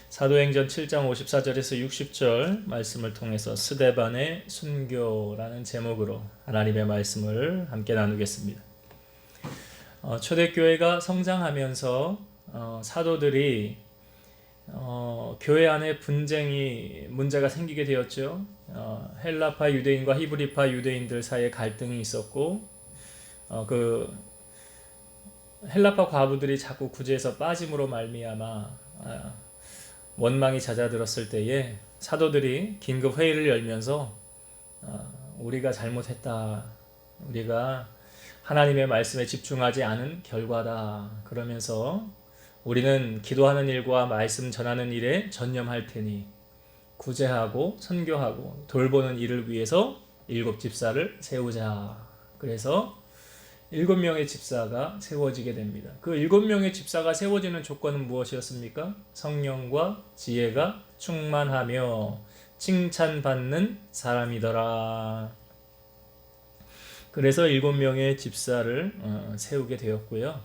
사도행전 7장 54절에서 60절 말씀을 통해서 스데반의 순교라는 제목으로 하나님의 말씀을 함께 나누겠습니다. 초대교회가 성장하면서 사도들이 교회 안에 문제가 생기게 되었죠. 헬라파 유대인과 히브리파 유대인들 사이에 갈등이 있었고 그 헬라파 과부들이 자꾸 구제에서 빠짐으로 말미암아 원망이 잦아들었을 때에 사도들이 긴급 회의를 열면서 우리가 잘못했다, 우리가 하나님의 말씀에 집중하지 않은 결과다, 그러면서 우리는 기도하는 일과 말씀 전하는 일에 전념할 테니 구제하고 선교하고 돌보는 일을 위해서 7 집사를 세우자. 그래서 7명의 집사가 세워지게 됩니다. 그 7명의 집사가 세워지는 조건은 무엇이었습니까? 성령과 지혜가 충만하며 칭찬받는 사람이더라. 그래서 7명의 집사를 세우게 되었고요.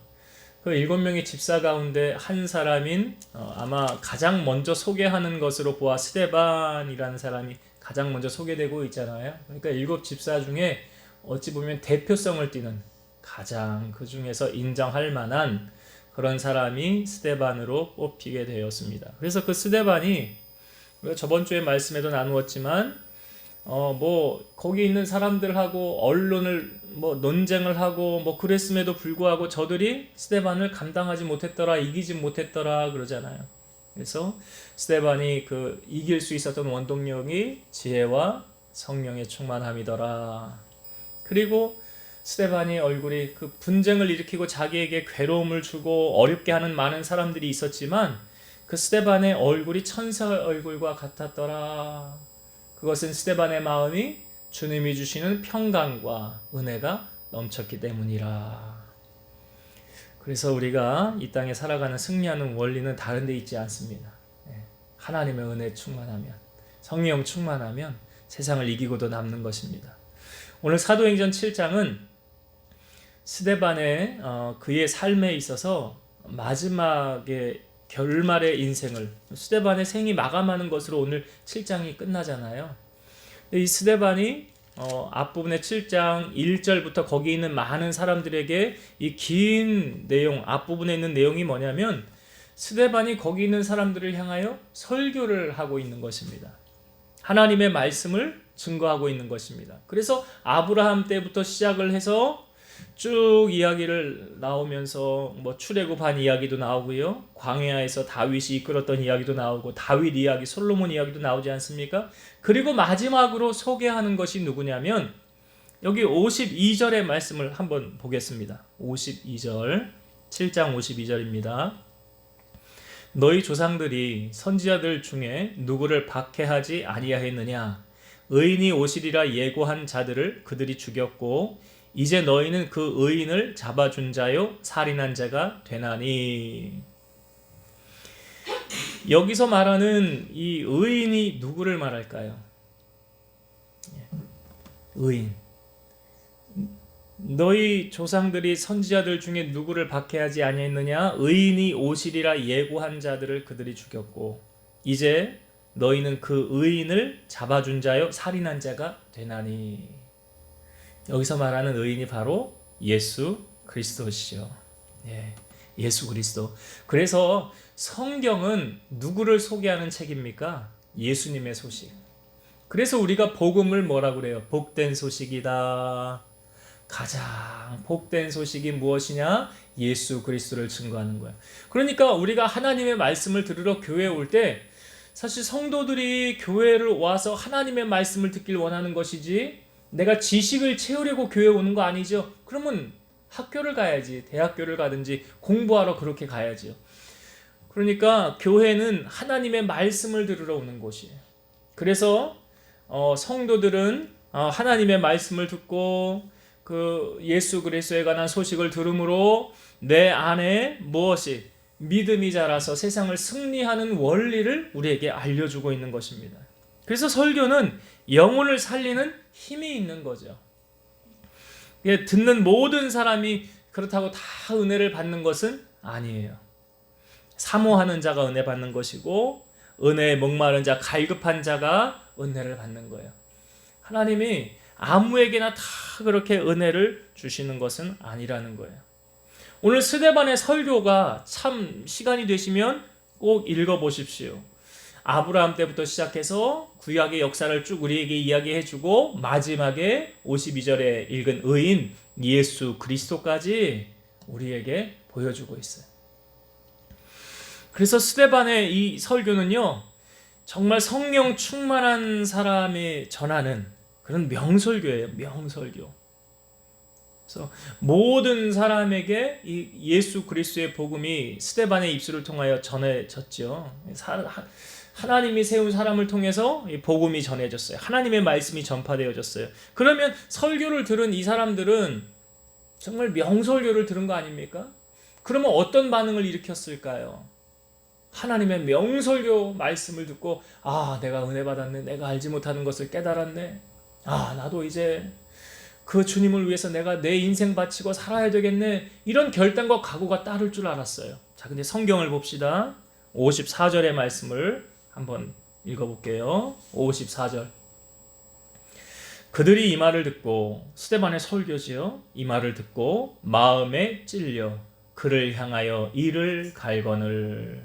그 7명의 집사 가운데 한 사람인 아마 가장 먼저 소개하는 것으로 보아 스데반이라는 사람이 가장 먼저 소개되고 있잖아요. 그러니까 7 집사 중에 어찌 보면 대표성을 띠는, 가장 그 중에서 인정할 만한 그런 사람이 스데반으로 뽑히게 되었습니다. 그래서 그 스데반이 우리가 저번 주에 말씀에도 나누었지만 거기 있는 사람들하고 언론을 논쟁을 하고 그랬음에도 불구하고 저들이 스데반을 감당하지 못했더라, 이기지 못했더라 그러잖아요. 그래서 스데반이 그 이길 수 있었던 원동력이 지혜와 성령의 충만함이더라. 그리고 스데반의 얼굴이 그 분쟁을 일으키고 자기에게 괴로움을 주고 어렵게 하는 많은 사람들이 있었지만 그 스데반의 얼굴이 천사 얼굴과 같았더라. 그것은 스데반의 마음이 주님이 주시는 평강과 은혜가 넘쳤기 때문이라. 그래서 우리가 이 땅에 살아가는 승리하는 원리는 다른 데 있지 않습니다. 하나님의 은혜 충만하면, 성령 충만하면 세상을 이기고도 남는 것입니다. 오늘 사도행전 7장은 스데반의 그의 삶에 있어서 마지막에 결말의 인생을, 스데반의 생이 마감하는 것으로 오늘 7장이 끝나잖아요. 이 스데반이 앞부분의 7장 1절부터 거기 있는 많은 사람들에게 이 긴 내용, 앞부분에 있는 내용이 뭐냐면 스데반이 거기 있는 사람들을 향하여 설교를 하고 있는 것입니다. 하나님의 말씀을 증거하고 있는 것입니다. 그래서 아브라함 때부터 시작을 해서 쭉 이야기를 나오면서 출애굽한 이야기도 나오고요, 광야에서 다윗이 이끌었던 이야기도 나오고 다윗 이야기, 솔로몬 이야기도 나오지 않습니까? 그리고 마지막으로 소개하는 것이 누구냐면 여기 52절의 말씀을 한번 보겠습니다. 52절, 7장 52절입니다. 너희 조상들이 선지자들 중에 누구를 박해하지 아니하였느냐? 의인이 오시리라 예고한 자들을 그들이 죽였고 이제 너희는 그 의인을 잡아준 자요 살인한 자가 되나니. 여기서 말하는 이 의인이 누구를 말할까요? 의인. 너희 조상들이 선지자들 중에 누구를 박해하지 아니했느냐? 의인이 오시리라 예고한 자들을 그들이 죽였고 이제 너희는 그 의인을 잡아준 자요 살인한 자가 되나니. 여기서 말하는 의인이 바로 예수 그리스도시죠. 예수 그리스도. 그래서 성경은 누구를 소개하는 책입니까? 예수님의 소식. 그래서 우리가 복음을 뭐라고 그래요? 복된 소식이다. 가장 복된 소식이 무엇이냐? 예수 그리스도를 증거하는 거예요. 그러니까 우리가 하나님의 말씀을 들으러 교회에 올 때 사실 성도들이 교회를 와서 하나님의 말씀을 듣길 원하는 것이지 내가 지식을 채우려고 교회에 오는 거 아니죠. 그러면 학교를 가야지, 대학교를 가든지 공부하러 그렇게 가야죠. 그러니까 교회는 하나님의 말씀을 들으러 오는 곳이에요. 그래서 성도들은 하나님의 말씀을 듣고 그 예수 그리스도에 관한 소식을 들음으로 내 안에 무엇이 믿음이 자라서 세상을 승리하는 원리를 우리에게 알려주고 있는 것입니다. 그래서 설교는 영혼을 살리는 힘이 있는 거죠. 듣는 모든 사람이 그렇다고 다 은혜를 받는 것은 아니에요. 사모하는 자가 은혜 받는 것이고 은혜에 목마른 자, 갈급한 자가 은혜를 받는 거예요. 하나님이 아무에게나 다 그렇게 은혜를 주시는 것은 아니라는 거예요. 오늘 스데반의 설교가 참 시간이 되시면 꼭 읽어보십시오. 아브라함 때부터 시작해서 구약의 역사를 쭉 우리에게 이야기해주고 마지막에 52절에 읽은 의인 예수 그리스도까지 우리에게 보여주고 있어요. 그래서 스데반의 이 설교는요, 정말 성령 충만한 사람이 전하는 그런 명설교예요. 명설교. 그래서 모든 사람에게 이 예수 그리스도의 복음이 스데반의 입술을 통하여 전해졌죠. 하나님이 세운 사람을 통해서 이 복음이 전해졌어요. 하나님의 말씀이 전파되어졌어요. 그러면 설교를 들은 이 사람들은 정말 명설교를 들은 거 아닙니까? 그러면 어떤 반응을 일으켰을까요? 하나님의 명설교 말씀을 듣고 내가 은혜 받았네. 내가 알지 못하는 것을 깨달았네. 나도 이제 그 주님을 위해서 내가 내 인생 바치고 살아야 되겠네. 이런 결단과 각오가 따를 줄 알았어요. 자, 근데 성경을 봅시다. 54절의 말씀을 한번 읽어볼게요. 54절. 그들이 이 말을 듣고, 스데반의 설교지요. 이 말을 듣고 마음에 찔려 그를 향하여 이를 갈거늘.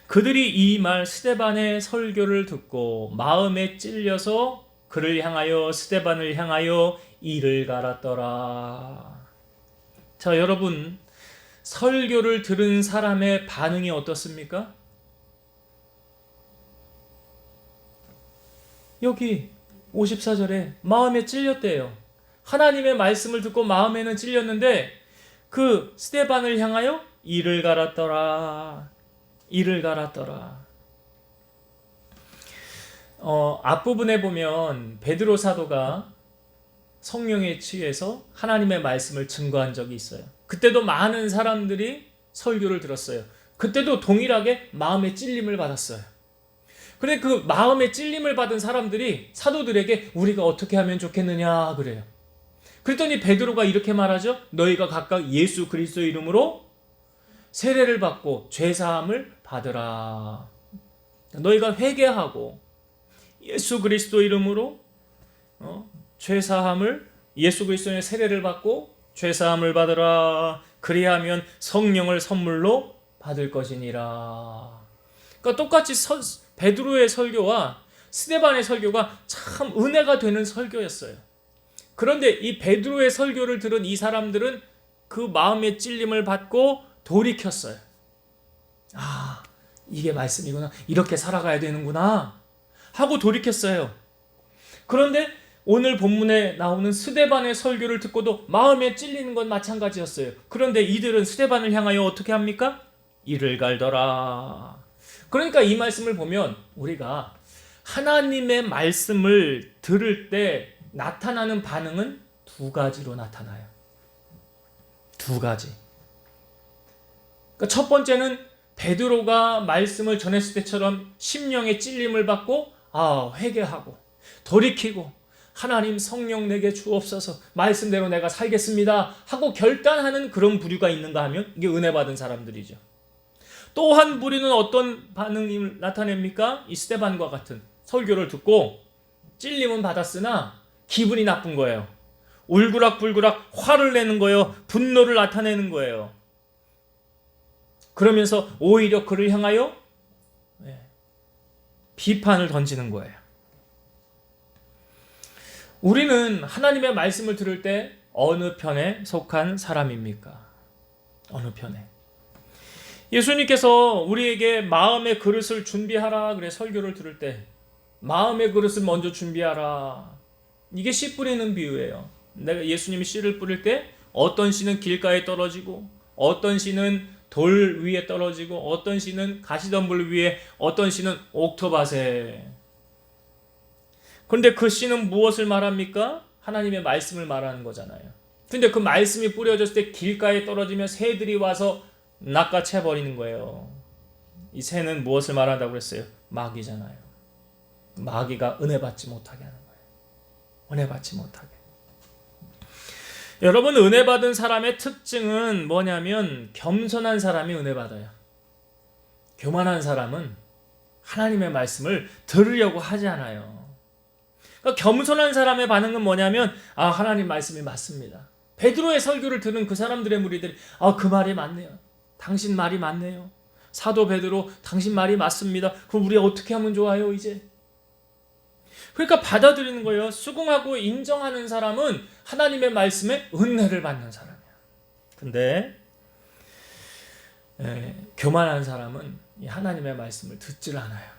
그들이 이 말 스데반의 설교를 듣고 마음에 찔려서 그를 향하여 스데반을 향하여 이를 갈았더라. 자, 여러분, 설교를 들은 사람의 반응이 어떻습니까? 여기 54절에 마음에 찔렸대요. 하나님의 말씀을 듣고 마음에는 찔렸는데 그 스데반을 향하여 이를 갈았더라. 이를 갈았더라. 앞부분에 보면 베드로 사도가 성령에 취해서 하나님의 말씀을 증거한 적이 있어요. 그때도 많은 사람들이 설교를 들었어요. 그때도 동일하게 마음의 찔림을 받았어요. 근데 그 마음의 찔림을 받은 사람들이 사도들에게 우리가 어떻게 하면 좋겠느냐 그래요. 그랬더니 베드로가 이렇게 말하죠. 너희가 각각 예수 그리스도의 이름으로 세례를 받고 죄사함을 받으라. 너희가 회개하고 예수 그리스도 이름으로 죄사함을, 예수 그리스도의 세례를 받고 죄사함을 받으라. 그리하면 성령을 선물로 받을 것이니라. 그러니까 똑같이 베드로의 설교와 스데반의 설교가 참 은혜가 되는 설교였어요. 그런데 이 베드로의 설교를 들은 이 사람들은 그 마음의 찔림을 받고 돌이켰어요. 이게 말씀이구나. 이렇게 살아가야 되는구나 하고 돌이켰어요. 그런데 오늘 본문에 나오는 스데반의 설교를 듣고도 마음에 찔리는 건 마찬가지였어요. 그런데 이들은 스데반을 향하여 어떻게 합니까? 이를 갈더라. 그러니까 이 말씀을 보면 우리가 하나님의 말씀을 들을 때 나타나는 반응은 두 가지로 나타나요. 두 가지. 그러니까 첫 번째는 베드로가 말씀을 전했을 때처럼 심령의 찔림을 받고 회개하고 돌이키고 하나님 성령 내게 주옵소서, 말씀대로 내가 살겠습니다 하고 결단하는 그런 부류가 있는가 하면 이게 은혜 받은 사람들이죠. 또 한 부류는 어떤 반응을 나타냅니까? 이 스데반과 같은 설교를 듣고 찔림은 받았으나 기분이 나쁜 거예요. 울그락불그락 화를 내는 거예요. 분노를 나타내는 거예요. 그러면서 오히려 그를 향하여 비판을 던지는 거예요. 우리는 하나님의 말씀을 들을 때 어느 편에 속한 사람입니까? 어느 편에? 예수님께서 우리에게 마음의 그릇을 준비하라 그래 설교를 들을 때 마음의 그릇을 먼저 준비하라. 이게 씨 뿌리는 비유예요. 내가 예수님이 씨를 뿌릴 때 어떤 씨는 길가에 떨어지고 어떤 씨는 돌 위에 떨어지고 어떤 씨는 가시덤불 위에 어떤 씨는 옥토밭에. 그런데 그 씨는 무엇을 말합니까? 하나님의 말씀을 말하는 거잖아요. 근데 그 말씀이 뿌려졌을 때 길가에 떨어지면 새들이 와서 낚아채버리는 거예요. 이 새는 무엇을 말한다고 그랬어요? 마귀잖아요. 마귀가 은혜 받지 못하게 하는 거예요. 은혜 받지 못하게. 여러분, 은혜 받은 사람의 특징은 뭐냐면 겸손한 사람이 은혜 받아요. 교만한 사람은 하나님의 말씀을 들으려고 하지 않아요. 그러니까 겸손한 사람의 반응은 뭐냐면 하나님 말씀이 맞습니다. 베드로의 설교를 들은 그 사람들의 무리들이 그 말이 맞네요. 당신 말이 맞네요. 사도 베드로 당신 말이 맞습니다. 그럼 우리 어떻게 하면 좋아요 이제? 그러니까 받아들이는 거예요. 수긍하고 인정하는 사람은 하나님의 말씀에 은혜를 받는 사람이야. 근데 교만한 사람은 하나님의 말씀을 듣질 않아요.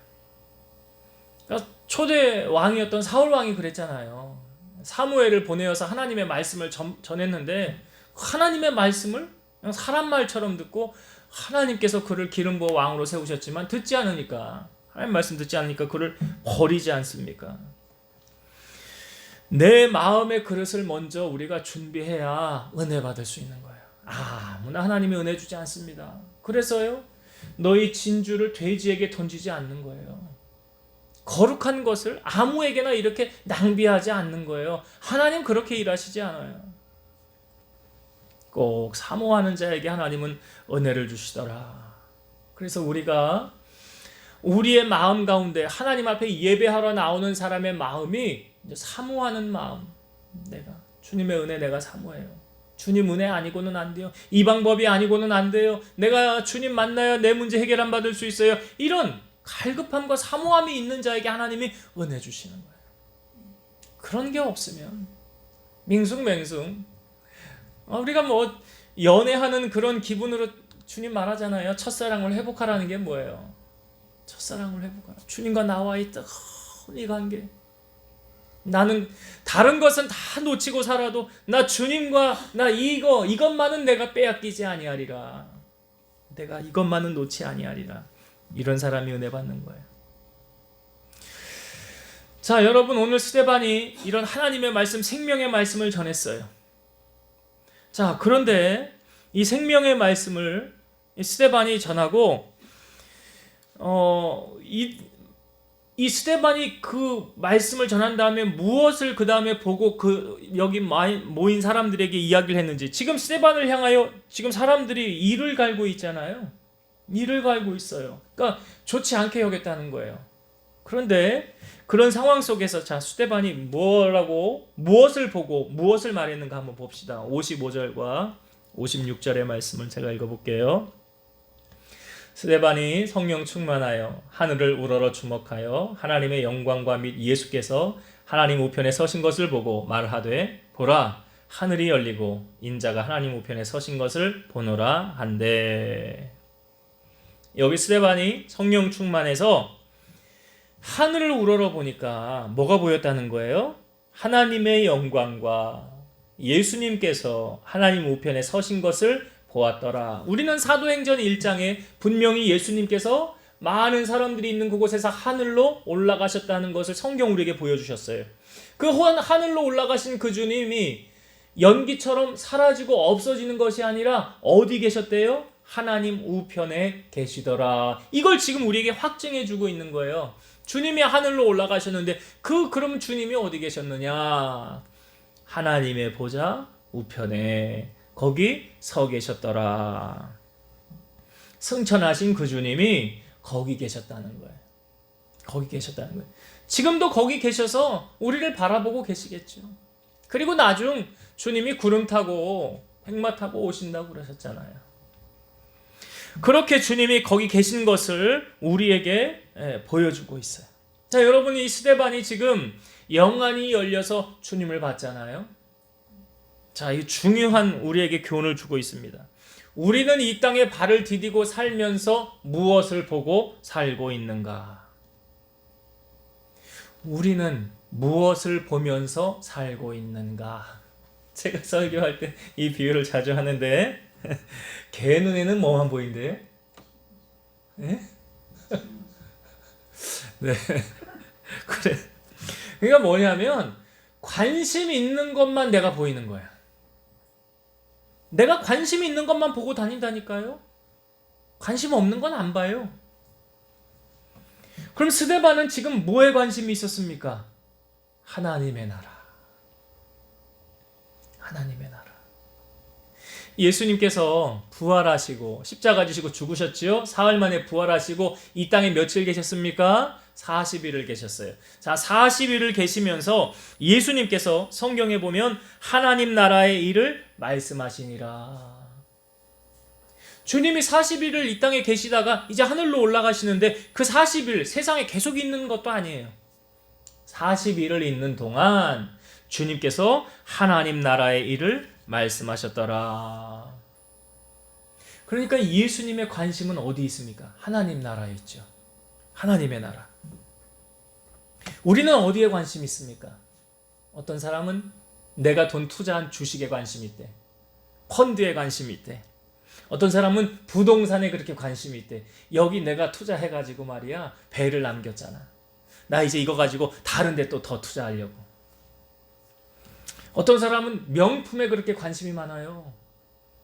그러니까 초대 왕이었던 사울 왕이 그랬잖아요. 사무엘을 보내어서 하나님의 말씀을 전했는데 하나님의 말씀을 그냥 사람 말처럼 듣고 하나님께서 그를 기름 부어 왕으로 세우셨지만 듣지 않으니까 하나님 말씀 듣지 않으니까 그를 버리지 않습니까? 내 마음의 그릇을 먼저 우리가 준비해야 은혜 받을 수 있는 거예요. 아무나 하나님이 은혜 주지 않습니다. 그래서요 너희 진주를 돼지에게 던지지 않는 거예요. 거룩한 것을 아무에게나 이렇게 낭비하지 않는 거예요. 하나님 그렇게 일하시지 않아요. 꼭 사모하는 자에게 하나님은 은혜를 주시더라. 그래서 우리가 우리의 마음 가운데 하나님 앞에 예배하러 나오는 사람의 마음이 이제 사모하는 마음. 내가 주님의 은혜 내가 사모해요. 주님 은혜 아니고는 안 돼요. 이 방법이 아니고는 안 돼요. 내가 주님 만나야 내 문제 해결 안 받을 수 있어요. 이런 갈급함과 사모함이 있는 자에게 하나님이 은혜 주시는 거예요. 그런 게 없으면 밍숭맹숭 우리가 뭐 연애하는 그런 기분으로 주님 말하잖아요. 첫사랑을 회복하라는 게 뭐예요? 첫사랑을 회복하라. 주님과 나와의 이 관계. 나는 다른 것은 다 놓치고 살아도 나 주님과 나 이것만은 내가 빼앗기지 아니하리라. 내가 이것만은 놓지 아니하리라. 이런 사람이 은혜 받는 거예요. 자, 여러분 오늘 스데반이 이런 하나님의 말씀, 생명의 말씀을 전했어요. 자, 그런데 이 생명의 말씀을 스데반이 전하고 이 스데반이 그 말씀을 전한 다음에 무엇을 그 다음에 보고 여기 모인 사람들에게 이야기를 했는지. 지금 스데반을 향하여 지금 사람들이 이를 갈고 있잖아요. 이를 갈고 있어요. 그러니까 좋지 않게 여겼다는 거예요. 그런데 그런 상황 속에서 자, 스데반이 무엇을 보고 무엇을 말했는가 한번 봅시다. 55절과 56절의 말씀을 제가 읽어볼게요. 스데반이 성령 충만하여 하늘을 우러러 주목하여 하나님의 영광과 및 예수께서 하나님 우편에 서신 것을 보고 말하되 보라 하늘이 열리고 인자가 하나님 우편에 서신 것을 보노라 한데. 여기 스데반이 성령 충만해서 하늘을 우러러 보니까 뭐가 보였다는 거예요? 하나님의 영광과 예수님께서 하나님 우편에 서신 것을 보았더라. 우리는 사도행전 1장에 분명히 예수님께서 많은 사람들이 있는 그곳에서 하늘로 올라가셨다는 것을 성경 우리에게 보여주셨어요. 그 하늘로 올라가신 그 주님이 연기처럼 사라지고 없어지는 것이 아니라 어디 계셨대요? 하나님 우편에 계시더라. 이걸 지금 우리에게 확증해 주고 있는 거예요. 주님이 하늘로 올라가셨는데 그럼 주님이 어디 계셨느냐? 하나님의 보좌 우편에 거기 서 계셨더라. 승천하신 그 주님이 거기 계셨다는 거예요. 거기 계셨다는 거예요. 지금도 거기 계셔서 우리를 바라보고 계시겠죠. 그리고 나중 주님이 구름 타고 백마 타고 오신다고 그러셨잖아요. 그렇게 주님이 거기 계신 것을 우리에게 보여주고 있어요. 자, 여러분 이 스데반이 지금 영안이 열려서 주님을 봤잖아요. 자, 이 중요한 우리에게 교훈을 주고 있습니다. 우리는 이 땅에 발을 디디고 살면서 무엇을 보고 살고 있는가? 우리는 무엇을 보면서 살고 있는가? 제가 설교할 때 이 비유를 자주 하는데 개 눈에는 뭐만 보인대요? 네? 네. 그래. 그러니까 뭐냐면 관심 있는 것만 내가 보이는 거야. 내가 관심 있는 것만 보고 다닌다니까요. 관심 없는 건 안 봐요. 그럼 스데반은 지금 뭐에 관심이 있었습니까? 하나님의 나라. 하나님의 나라. 예수님께서 부활하시고 십자가 지시고 죽으셨지요. 사흘 만에 부활하시고 이 땅에 며칠 계셨습니까? 40일을 계셨어요. 자, 40일을 계시면서 예수님께서 성경에 보면 하나님 나라의 일을 말씀하시니라. 주님이 40일을 이 땅에 계시다가 이제 하늘로 올라가시는데 그 40일 세상에 계속 있는 것도 아니에요. 40일을 있는 동안 주님께서 하나님 나라의 일을 말씀하셨더라. 그러니까 예수님의 관심은 어디 있습니까? 하나님 나라에 있죠. 하나님의 나라. 우리는 어디에 관심이 있습니까? 어떤 사람은 내가 돈 투자한 주식에 관심이 있대. 펀드에 관심이 있대. 어떤 사람은 부동산에 그렇게 관심이 있대. 여기 내가 투자해가지고 말이야 배를 남겼잖아. 나 이제 이거 가지고 다른 데 또 더 투자하려고. 어떤 사람은 명품에 그렇게 관심이 많아요.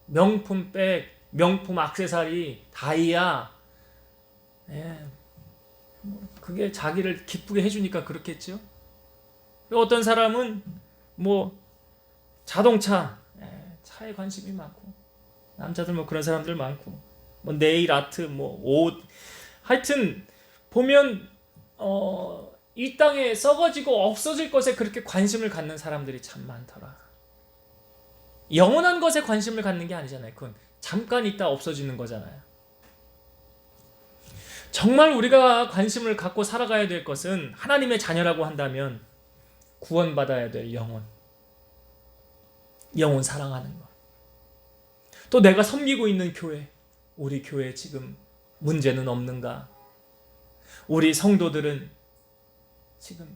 명품 백, 명품 액세서리, 다이아. 그게 자기를 기쁘게 해주니까 그렇겠죠. 어떤 사람은 뭐 자동차, 차에 관심이 많고, 남자들 뭐 그런 사람들 많고, 뭐 네일 아트, 뭐 옷, 하여튼 보면 이 땅에 썩어지고 없어질 것에 그렇게 관심을 갖는 사람들이 참 많더라. 영원한 것에 관심을 갖는 게 아니잖아요. 그건 잠깐 있다 없어지는 거잖아요. 정말 우리가 관심을 갖고 살아가야 될 것은 하나님의 자녀라고 한다면 구원받아야 될 영혼 사랑하는 것. 또 내가 섬기고 있는 교회, 우리 교회에 지금 문제는 없는가? 우리 성도들은 지금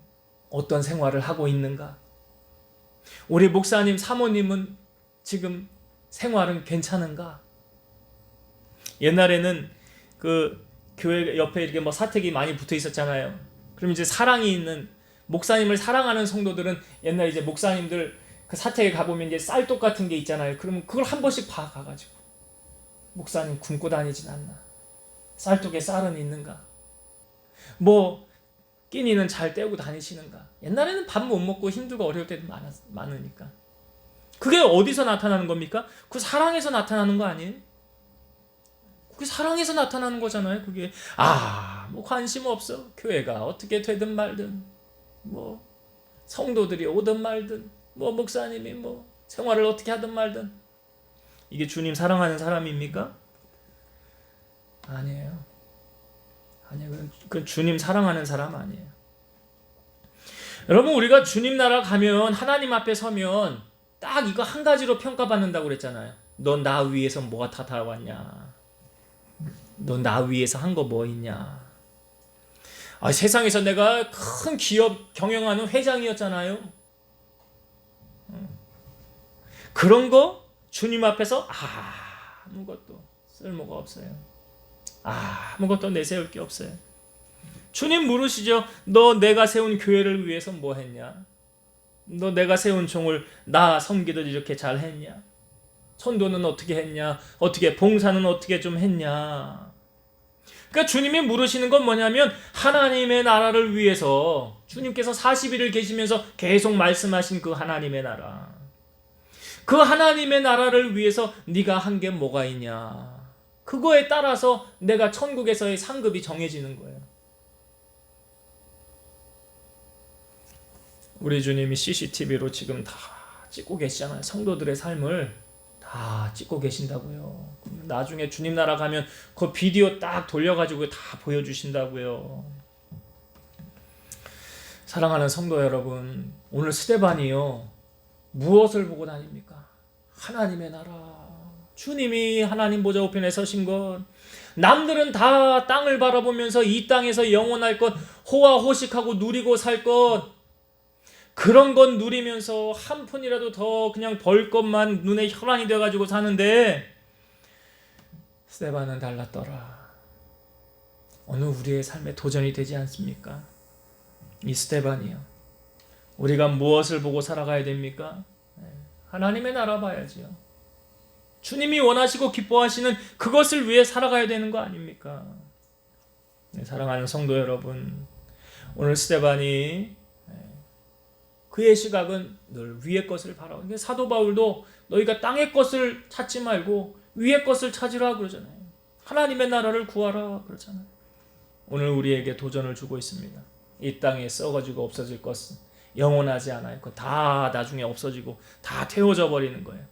어떤 생활을 하고 있는가? 우리 목사님, 사모님은 지금 생활은 괜찮은가? 옛날에는 그 교회 옆에 이렇게 뭐 사택이 많이 붙어 있었잖아요. 그럼 이제 사랑이 있는 목사님을 사랑하는 성도들은 옛날 이제 목사님들 그 사택에 가보면 이제 쌀독 같은 게 있잖아요. 그러면 그걸 한 번씩 가가지고 목사님 굶고 다니진 않나? 쌀독에 쌀은 있는가? 뭐 끼니는 잘 때우고 다니시는가? 옛날에는 밥 못 먹고 힘들고 어려울 때도 많으니까. 그게 어디서 나타나는 겁니까? 그 사랑에서 나타나는 거 아니에요? 그게 사랑에서 나타나는 거잖아요. 그게 뭐 관심 없어. 교회가 어떻게 되든 말든, 뭐 성도들이 오든 말든, 뭐 목사님이 뭐 생활을 어떻게 하든 말든, 이게 주님 사랑하는 사람입니까? 아니에요. 그건 주님 사랑하는 사람 아니에요. 여러분, 우리가 주님 나라 가면 하나님 앞에 서면 딱 이거 한 가지로 평가받는다고 그랬잖아요. 넌 나 위해서 뭐가 다 왔냐? 너 나 위해서 한 거 뭐 있냐? 세상에서 내가 큰 기업 경영하는 회장이었잖아요. 그런 거 주님 앞에서 아무것도 쓸모가 없어요. 아무것도 내세울 게 없어요. 주님 물으시죠. 너 내가 세운 교회를 위해서 뭐 했냐? 너 내가 세운 종을 나 섬기듯 이렇게 잘 했냐? 천도는 어떻게 했냐? 어떻게 봉사는 어떻게 좀 했냐? 그러니까 주님이 물으시는 건 뭐냐면 하나님의 나라를 위해서 주님께서 40일을 계시면서 계속 말씀하신 그 하나님의 나라. 그 하나님의 나라를 위해서 네가 한 게 뭐가 있냐? 그거에 따라서 내가 천국에서의 상급이 정해지는 거예요. 우리 주님이 CCTV로 지금 다 찍고 계시잖아요. 성도들의 삶을 다 찍고 계신다고요. 나중에 주님 나라 가면 그 비디오 딱 돌려가지고 다 보여주신다고요. 사랑하는 성도 여러분, 오늘 스데반이요 무엇을 보고 다닙니까? 하나님의 나라. 주님이 하나님 보좌 우편에 서신 것. 남들은 다 땅을 바라보면서 이 땅에서 영원할 것 호화호식하고 누리고 살 것, 그런 건 누리면서 한 푼이라도 더 그냥 벌 것만 눈에 혈안이 돼가지고 사는데 스데반은 달랐더라. 어느 우리의 삶에 도전이 되지 않습니까? 이 스데반이요. 우리가 무엇을 보고 살아가야 됩니까? 하나님의 나라 봐야지요. 주님이 원하시고 기뻐하시는 그것을 위해 살아가야 되는 거 아닙니까? 사랑하는 성도 여러분, 오늘 스데반이 그의 시각은 늘 위의 것을 바라고. 그러니까 사도 바울도 너희가 땅의 것을 찾지 말고 위의 것을 찾으라 그러잖아요. 하나님의 나라를 구하라 그러잖아요. 오늘 우리에게 도전을 주고 있습니다. 이 땅에 썩어지고 없어질 것은 영원하지 않아요. 다 나중에 없어지고 다 태워져 버리는 거예요.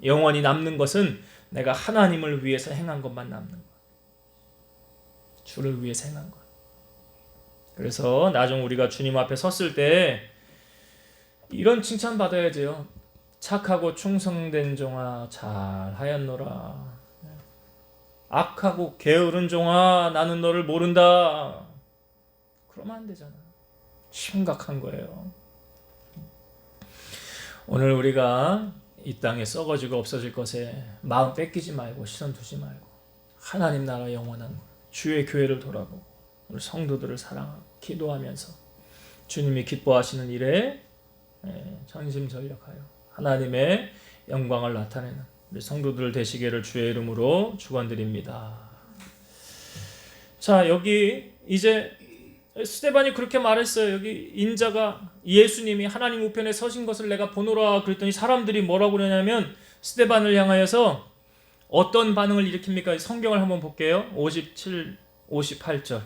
영원히 남는 것은 내가 하나님을 위해서 행한 것만 남는 거예요. 주를 위해서 행한 것. 그래서 나중 우리가 주님 앞에 섰을 때 이런 칭찬 받아야 돼요. 착하고 충성된 종아 잘하였노라. 악하고 게으른 종아 나는 너를 모른다. 그러면 안 되잖아. 심각한 거예요. 오늘 우리가 이 땅에 썩어지고 없어질 것에 마음 뺏기지 말고 시선 두지 말고 하나님 나라 영원한 주의 교회를 돌아보고 우리 성도들을 사랑하고 기도하면서 주님이 기뻐하시는 일에 전심전력하여 하나님의 영광을 나타내는 우리 성도들 되시기를 주의 이름으로 축원드립니다. 자, 여기 이제 스데반이 그렇게 말했어요. 여기 인자가 예수님이 하나님 우편에 서신 것을 내가 보노라 그랬더니 사람들이 뭐라고 그러냐면 스데반을 향하여서 어떤 반응을 일으킵니까? 성경을 한번 볼게요. 57, 58절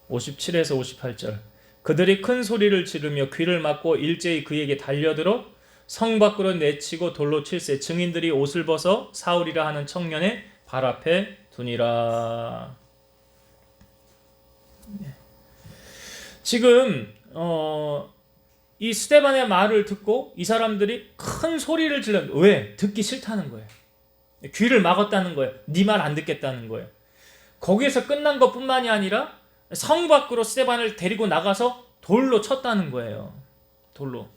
57에서 58절 그들이 큰 소리를 지르며 귀를 막고 일제히 그에게 달려들어 성 밖으로 내치고 돌로 칠세 증인들이 옷을 벗어 사울이라 하는 청년의 발 앞에 두니라. 지금 이 스데반의 말을 듣고 이 사람들이 큰 소리를 질러. 왜? 듣기 싫다는 거예요. 귀를 막았다는 거예요. 네 말 안 듣겠다는 거예요. 거기에서 끝난 것뿐만이 아니라 성 밖으로 스데반을 데리고 나가서 돌로 쳤다는 거예요. 돌로.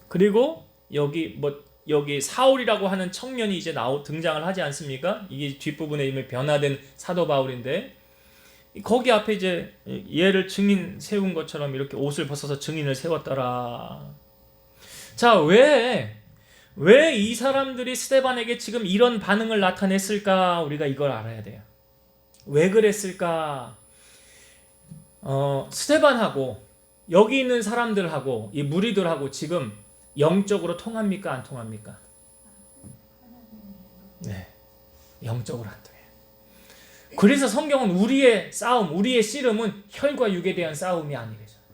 그리고 여기 사울이라고 하는 청년이 이제 등장을 하지 않습니까? 이게 뒷부분에 이미 변화된 사도 바울인데 거기 앞에 이제 얘를 증인 세운 것처럼 이렇게 옷을 벗어서 증인을 세웠더라. 자, 왜 이 사람들이 스데반에게 지금 이런 반응을 나타냈을까? 우리가 이걸 알아야 돼요. 왜 그랬을까? 스데반하고 여기 있는 사람들하고 이 무리들하고 지금 영적으로 통합니까? 안 통합니까? 네, 영적으로 안 통해요. 그래서 성경은 우리의 싸움, 우리의 씨름은 혈과 육에 대한 싸움이 아니래잖아요.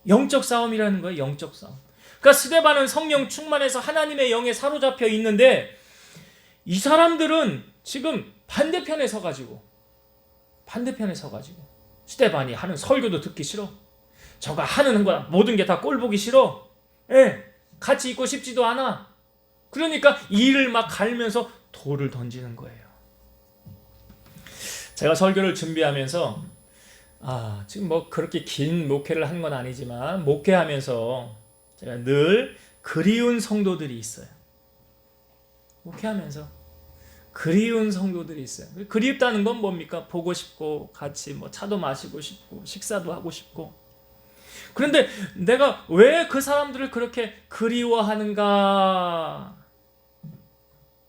영적 싸움이라는 거예요. 영적 싸움. 그러니까 스데반은 성령 충만해서 하나님의 영에 사로잡혀 있는데 이 사람들은 지금 반대편에 서가지고 스데반이 하는 설교도 듣기 싫어. 저가 하는 거 모든 게 다 꼴보기 싫어. 같이 있고 싶지도 않아. 그러니까 이를 막 갈면서 돌을 던지는 거예요. 제가 설교를 준비하면서 지금 뭐 그렇게 긴 목회를 한 건 아니지만 목회하면서 제가 늘 그리운 성도들이 있어요. 목회하면서 그리운 성도들이 있어요. 그립다는 건 뭡니까? 보고 싶고 같이 뭐 차도 마시고 싶고 식사도 하고 싶고. 그런데 내가 왜 그 사람들을 그렇게 그리워하는가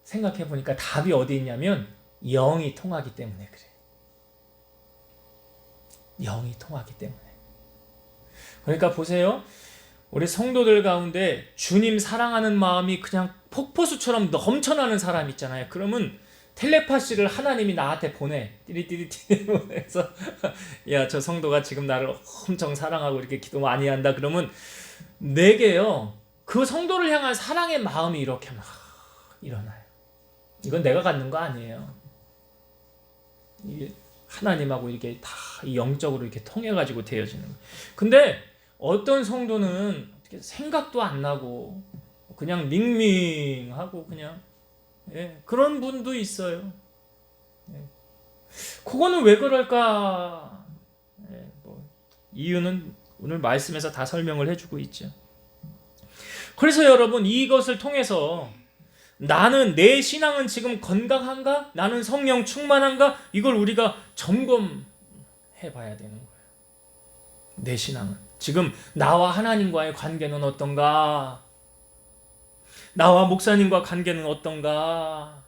생각해 보니까 답이 어디 있냐면 영이 통하기 때문에 그래. 영이 통하기 때문에. 그러니까 보세요. 우리 성도들 가운데 주님 사랑하는 마음이 그냥 폭포수처럼 넘쳐나는 사람 있잖아요. 그러면 텔레파시를 하나님이 나한테 보내. 띠리띠리띠리 보내서 야, 저 성도가 지금 나를 엄청 사랑하고 이렇게 기도 많이 한다. 그러면 내게요. 그 성도를 향한 사랑의 마음이 이렇게 막 일어나요. 이건 내가 갖는 거 아니에요. 이게 하나님하고 이렇게 다 영적으로 이렇게 통해가지고 되어지는 거예요. 근데 어떤 성도는 생각도 안 나고 그냥 밍밍하고 그냥 그런 분도 있어요. 그거는 왜 그럴까? 이유는 오늘 말씀에서 다 설명을 해주고 있죠. 그래서 여러분 이것을 통해서 나는 내 신앙은 지금 건강한가? 나는 성령 충만한가? 이걸 우리가 점검해 봐야 되는 거예요. 내 신앙은 지금 나와 하나님과의 관계는 어떤가? 나와 목사님과 관계는 어떤가?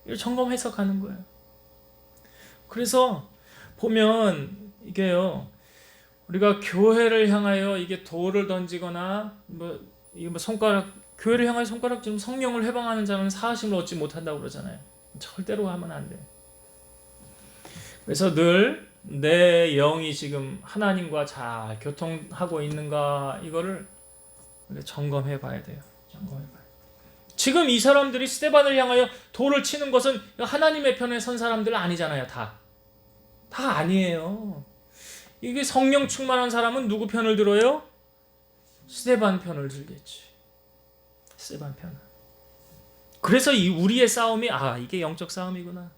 이걸 점검해서 가는 거예요. 그래서 보면 이게요. 우리가 교회를 향하여 이게 돌을 던지거나 이게 손가락, 교회를 향하여 손가락질하면 성령을 해방하는 자는 사하심을 얻지 못한다고 그러잖아요. 절대로 하면 안 돼. 그래서 늘 내 영이 지금 하나님과 잘 교통하고 있는가, 이거를 점검해 봐야 돼요. 점검해 봐야 돼요. 지금 이 사람들이 스데반을 향하여 돌을 치는 것은 하나님의 편에 선 사람들 아니잖아요. 다 아니에요. 이게 성령 충만한 사람은 누구 편을 들어요? 스데반 편을 들겠지. 스데반 편을. 그래서 이 우리의 싸움이, 이게 영적 싸움이구나.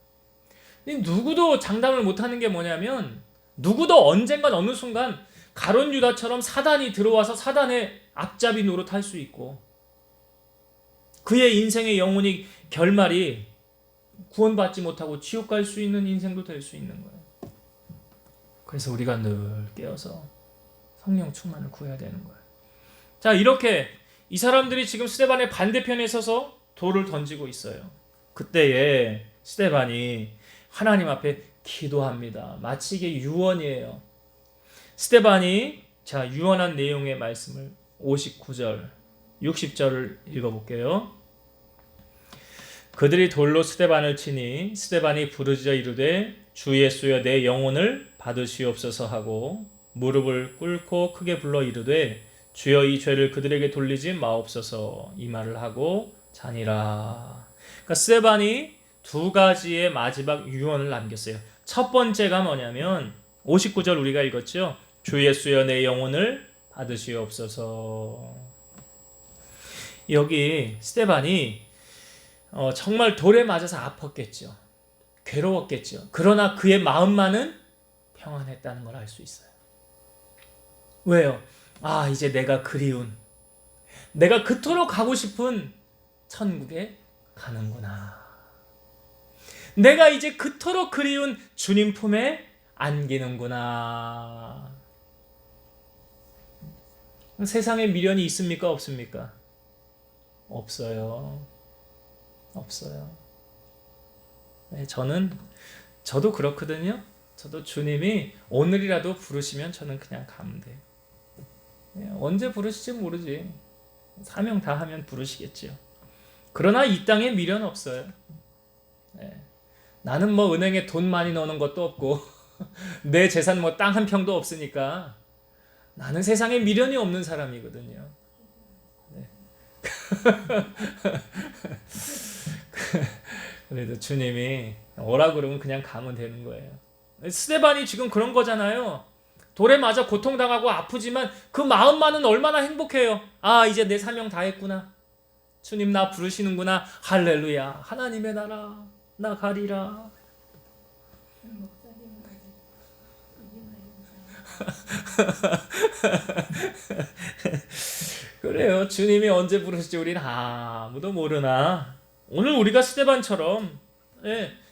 누구도 장담을 못하는 게 뭐냐면, 누구도 언젠간 어느 순간 가룟 유다처럼 사단이 들어와서 사단의 앞잡이 노릇할 수 있고, 그의 인생의 영혼이 결말이 구원받지 못하고 지옥 갈 수 있는 인생도 될 수 있는 거예요. 그래서 우리가 늘 깨어서 성령 충만을 구해야 되는 거예요. 자, 이렇게 이 사람들이 지금 스데반의 반대편에 서서 돌을 던지고 있어요. 그때에 스데반이 하나님 앞에 기도합니다. 마치 이게 유언이에요. 스데반이 유언한 내용의 말씀을 59절, 60절을 읽어볼게요. 그들이 돌로 스데반을 치니 스데반이 부르짖어 이르되 주 예수여 내 영혼을 받으시옵소서 하고 무릎을 꿇고 크게 불러 이르되 주여 이 죄를 그들에게 돌리지 마옵소서, 이 말을 하고 자니라. 그러니까 스데반이 두 가지의 마지막 유언을 남겼어요. 첫 번째가 뭐냐면 59절 우리가 읽었죠. 주 예수여 내 영혼을 받으시옵소서. 여기 스데반이 정말 돌에 맞아서 아팠겠죠. 괴로웠겠죠. 그러나 그의 마음만은 평안했다는 걸 알 수 있어요. 왜요? 이제 내가 그리운, 내가 그토록 가고 싶은 천국에 가는구나. 내가 이제 그토록 그리운 주님 품에 안기는구나. 세상에 미련이 있습니까? 없습니까? 없어요. 없어요. 네, 저도 그렇거든요. 저도 주님이 오늘이라도 부르시면 저는 그냥 가면 돼요. 네, 언제 부르실지 모르지. 사명 다 하면 부르시겠지요. 그러나 이 땅에 미련 없어요. 네. 나는 은행에 돈 많이 넣는 것도 없고 내 재산 땅 한 평도 없으니까 나는 세상에 미련이 없는 사람이거든요. 네. 그래도 주님이 오라 그러면 그냥 가면 되는 거예요. 스데반이 지금 그런 거잖아요. 돌에 맞아 고통당하고 아프지만 그 마음만은 얼마나 행복해요. 이제 내 사명 다 했구나. 주님 나 부르시는구나. 할렐루야. 하나님의 나라 나 가리라. 그래요. 주님이 언제 부르실지 우리는 아무도 모르나. 오늘 우리가 스데반처럼,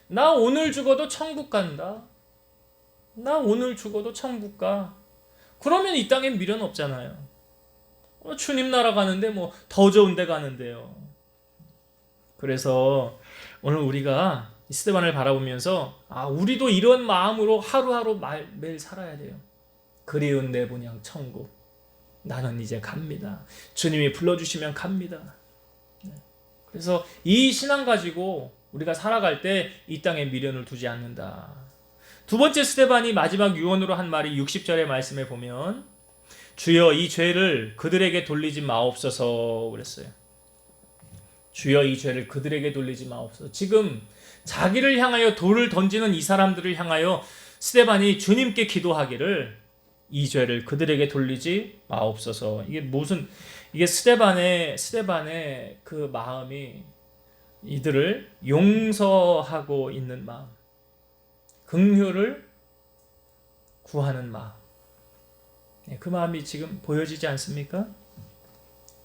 나 오늘 죽어도 천국 간다. 나 오늘 죽어도 천국 가. 그러면 이 땅에 미련 없잖아요. 주님 나라 가는데 더 좋은 데 가는데요. 그래서 오늘 우리가 스데반을 바라보면서 우리도 이런 마음으로 하루하루 매일 살아야 돼요. 그리운 내 본향 천국. 나는 이제 갑니다. 주님이 불러주시면 갑니다. 그래서 이 신앙 가지고 우리가 살아갈 때 이 땅에 미련을 두지 않는다. 두 번째 스데반이 마지막 유언으로 한 말이 60절의 말씀에 보면 주여 이 죄를 그들에게 돌리지 마옵소서 그랬어요. 주여 이 죄를 그들에게 돌리지 마옵소서. 지금 자기를 향하여 돌을 던지는 이 사람들을 향하여 스데반이 주님께 기도하기를 이 죄를 그들에게 돌리지 마옵소서. 이게 스데반의 그 마음이 이들을 용서하고 있는 마음, 긍휼을 구하는 마음. 그 마음이 지금 보여지지 않습니까?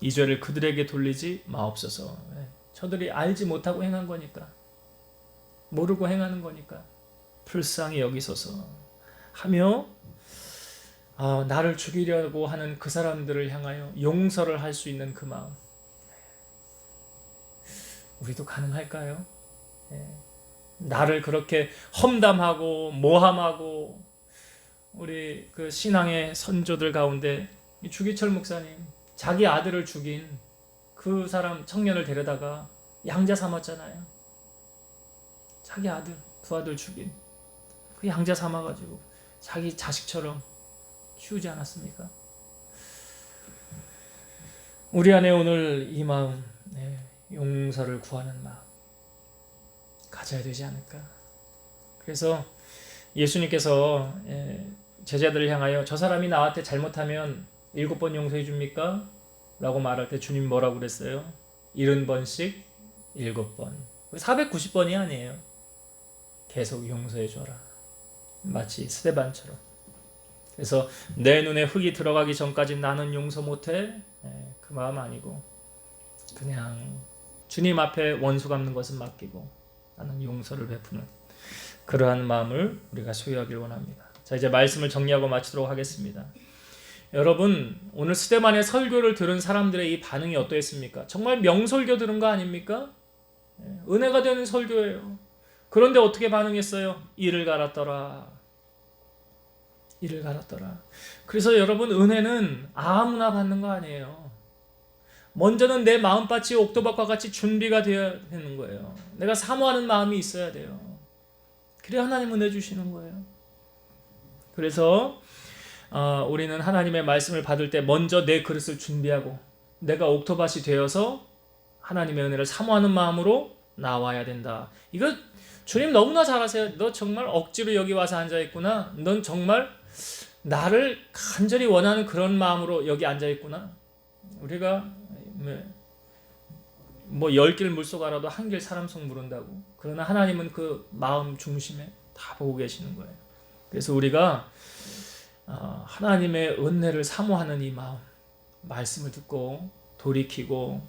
이 죄를 그들에게 돌리지 마옵소서. 저들이 알지 못하고 행한 거니까, 모르고 행하는 거니까 불쌍히 여기소서 하며 나를 죽이려고 하는 그 사람들을 향하여 용서를 할 수 있는 그 마음. 우리도 가능할까요? 나를 그렇게 험담하고 모함하고 우리 그 신앙의 선조들 가운데 이 주기철 목사님 자기 아들을 죽인 그 사람 청년을 데려다가 양자 삼았잖아요. 자기 아들 두 아들 죽인 그 양자 삼아가지고 자기 자식처럼 키우지 않았습니까? 우리 안에 오늘 이 마음, 용서를 구하는 마음 가져야 되지 않을까? 그래서 예수님께서 제자들을 향하여 저 사람이 나한테 잘못하면 7번 용서해 줍니까? 라고 말할 때 주님 뭐라고 그랬어요? 70번씩 7번. 490번이 아니에요. 계속 용서해 줘라. 마치 스데반처럼. 그래서 내 눈에 흙이 들어가기 전까지 나는 용서 못해? 그 마음 아니고 그냥 주님 앞에 원수 갚는 것은 맡기고 나는 용서를 베푸는 그러한 마음을 우리가 소유하길 원합니다. 자, 이제 말씀을 정리하고 마치도록 하겠습니다. 여러분, 오늘 스데반의 설교를 들은 사람들의 이 반응이 어떠했습니까? 정말 명설교 들은 거 아닙니까? 은혜가 되는 설교예요. 그런데 어떻게 반응했어요? 이를 갈았더라. 이를 갈았더라. 그래서 여러분, 은혜는 아무나 받는 거 아니에요. 먼저는 내 마음밭이 옥토밭과 같이 준비가 되어야 되는 거예요. 내가 사모하는 마음이 있어야 돼요. 그래야 하나님 은혜 주시는 거예요. 그래서 우리는 하나님의 말씀을 받을 때 먼저 내 그릇을 준비하고 내가 옥토밭이 되어서 하나님의 은혜를 사모하는 마음으로 나와야 된다. 이거 주님 너무나 잘 아세요. 너 정말 억지로 여기 와서 앉아있구나. 넌 정말 나를 간절히 원하는 그런 마음으로 여기 앉아있구나. 우리가 뭐 10길 물속 알아도 한 길 사람 속 모른다고. 그러나 하나님은 그 마음 중심에 다 보고 계시는 거예요. 그래서 우리가 하나님의 은혜를 사모하는 이 마음, 말씀을 듣고 돌이키고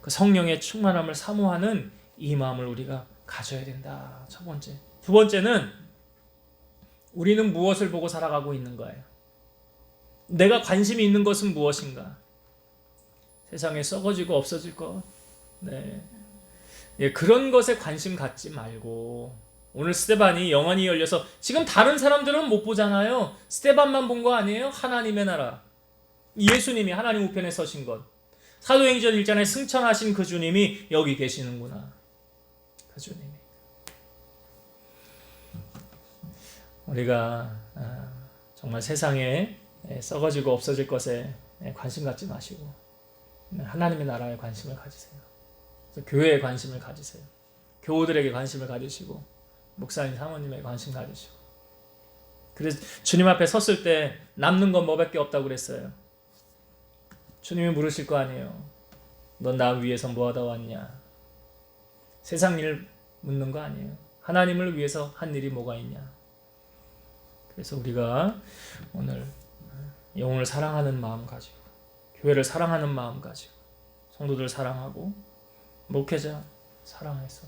그 성령의 충만함을 사모하는 이 마음을 우리가 가져야 된다. 첫 번째. 두 번째는 우리는 무엇을 보고 살아가고 있는 거예요. 내가 관심이 있는 것은 무엇인가? 세상에 썩어지고 없어질 것. 그런 것에 관심 갖지 말고 오늘 스데반이 영안이 열려서 지금 다른 사람들은 못 보잖아요. 스데반만 본 거 아니에요? 하나님의 나라. 예수님이 하나님 우편에 서신 것. 사도행전 1장에 승천하신 그 주님이 여기 계시는구나. 그 주님이. 우리가 정말 세상에 썩어지고 없어질 것에 관심 갖지 마시고 하나님의 나라에 관심을 가지세요. 교회에 관심을 가지세요. 교우들에게 관심을 가지시고 목사님, 사모님에게 관심 가지시고. 그래서 주님 앞에 섰을 때 남는 건 뭐밖에 없다고 그랬어요. 주님이 물으실 거 아니에요. 넌 나 위해서 뭐하다 왔냐? 세상 일 묻는 거 아니에요. 하나님을 위해서 한 일이 뭐가 있냐? 그래서 우리가 오늘 영혼을 사랑하는 마음 가지고 교회를 사랑하는 마음 가지고 성도들 사랑하고 목회자 사랑해서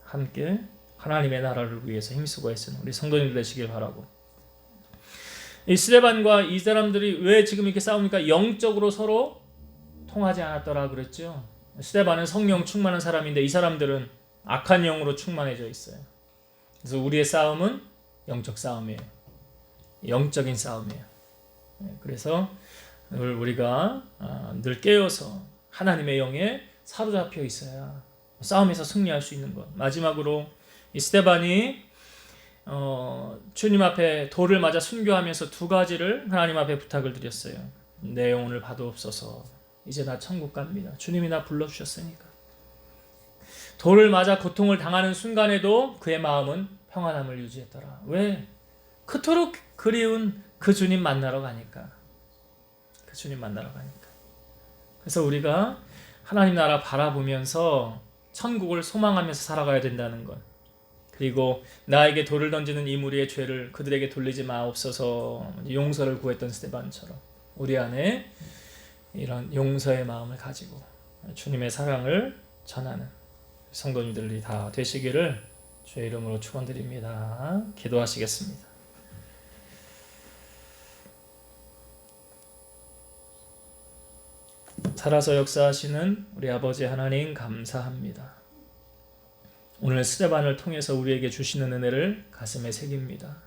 함께 하나님의 나라를 위해서 힘쓰고 애쓰는 우리 성도님들 되시길 바라고. 이 스데반과 이 사람들이 왜 지금 이렇게 싸웁니까? 영적으로 서로 통하지 않았더라 그랬죠. 스데반은 성령 충만한 사람인데 이 사람들은 악한 영으로 충만해져 있어요. 그래서 우리의 싸움은 영적 싸움이에요. 영적인 싸움이에요. 그래서 우리가 늘 깨어서 하나님의 영에 사로잡혀 있어야 싸움에서 승리할 수 있는 것. 마지막으로 이 스데반이 주님 앞에 돌을 맞아 순교하면서 두 가지를 하나님 앞에 부탁을 드렸어요. 내 영혼을 받아옵소서. 이제 나 천국 갑니다. 주님이 나 불러주셨으니까. 돌을 맞아 고통을 당하는 순간에도 그의 마음은 평안함을 유지했더라. 왜? 그토록 그리운 그 주님 만나러 가니까. 그 주님 만나러 가니까. 그래서 우리가 하나님 나라 바라보면서 천국을 소망하면서 살아가야 된다는 것. 그리고 나에게 돌을 던지는 이 무리의 죄를 그들에게 돌리지 마옵소서. 용서를 구했던 스데반처럼 우리 안에 이런 용서의 마음을 가지고 주님의 사랑을 전하는 성도님들이 다 되시기를 주의 이름으로 축원드립니다. 기도하시겠습니다. 살아서 역사하시는 우리 아버지 하나님 감사합니다. 오늘 스데반을 통해서 우리에게 주시는 은혜를 가슴에 새깁니다.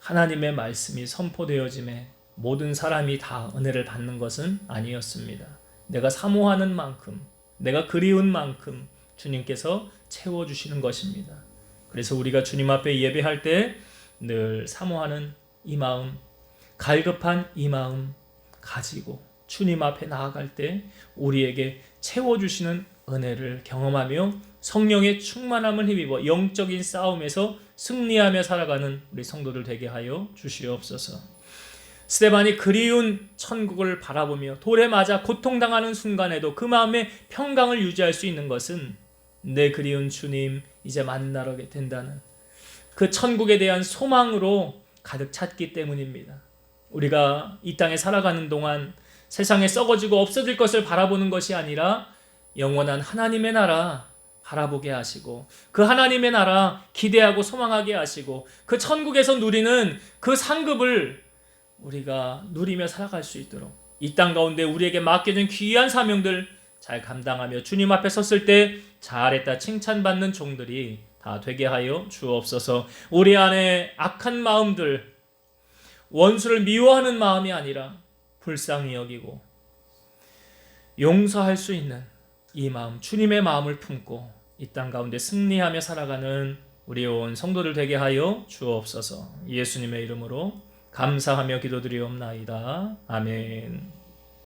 하나님의 말씀이 선포되어짐에 모든 사람이 다 은혜를 받는 것은 아니었습니다. 내가 사모하는 만큼, 내가 그리운 만큼 주님께서 채워주시는 것입니다. 그래서 우리가 주님 앞에 예배할 때 늘 사모하는 이 마음, 갈급한 이 마음 가지고 주님 앞에 나아갈 때 우리에게 채워주시는 은혜를 경험하며 성령의 충만함을 힘입어 영적인 싸움에서 승리하며 살아가는 우리 성도들 되게 하여 주시옵소서. 스데반이 그리운 천국을 바라보며 돌에 맞아 고통당하는 순간에도 그 마음에 평강을 유지할 수 있는 것은 내 그리운 주님 이제 만나러 된다는 그 천국에 대한 소망으로 가득 찼기 때문입니다. 우리가 이 땅에 살아가는 동안 세상에 썩어지고 없어질 것을 바라보는 것이 아니라 영원한 하나님의 나라 바라보게 하시고 그 하나님의 나라 기대하고 소망하게 하시고 그 천국에서 누리는 그 상급을 우리가 누리며 살아갈 수 있도록 이 땅 가운데 우리에게 맡겨진 귀한 사명들 잘 감당하며 주님 앞에 섰을 때 잘했다 칭찬받는 종들이 다 되게 하여 주옵소서. 우리 안에 악한 마음들, 원수를 미워하는 마음이 아니라 불쌍히 여기고 용서할 수 있는 이 마음, 주님의 마음을 품고 이 땅 가운데 승리하며 살아가는 우리 온 성도들 되게 하여 주옵소서. 예수님의 이름으로 감사하며 기도드리옵나이다. 아멘.